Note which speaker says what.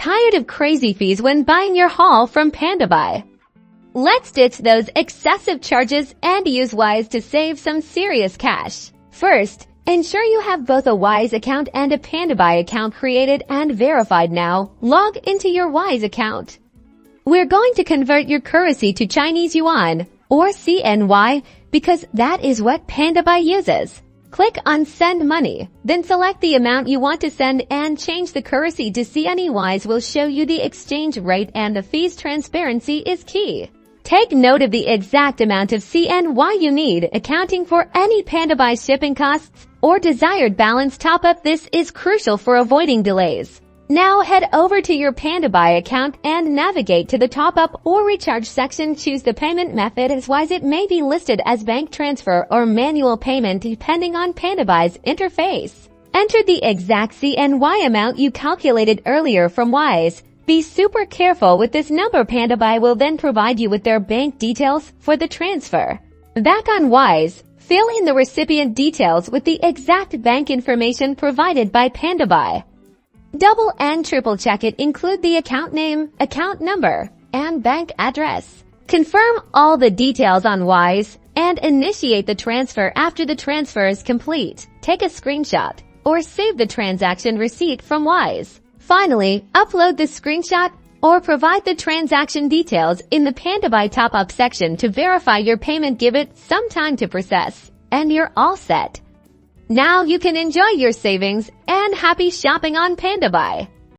Speaker 1: Tired of crazy fees when buying your haul from Pandabuy? Let's ditch those excessive charges and use Wise to save some serious cash. First, ensure you have both a Wise account and a Pandabuy account created and verified now. Log into your Wise account. We're going to convert your currency to Chinese yuan or CNY because that is what Pandabuy uses. Click on Send Money, then select the amount you want to send and change the currency to CNY. Wise will show you the exchange rate and the fees. Transparency is key. Take note of the exact amount of CNY you need, accounting for any Pandabuy shipping costs or desired balance top-up. This is crucial for avoiding delays. Now head over to your Pandabuy account and navigate to the top-up or recharge section. Choose the payment method as Wise. It may be listed as bank transfer or manual payment depending on Pandabuy's interface. Enter the exact CNY amount you calculated earlier from Wise. Be super careful with this number. Pandabuy will then provide you with their bank details for the transfer. Back on Wise, fill in the recipient details with the exact bank information provided by Pandabuy. Double and triple check it. Include the account name, account number, and bank address. Confirm all the details on Wise and initiate the transfer. After the transfer is complete, take a screenshot or save the transaction receipt from Wise. Finally, upload the screenshot or provide the transaction details in the Pandabuy Top-Up section to verify your payment. Give it some time to process, and you're all set. Now you can enjoy your savings and happy shopping on Pandabuy.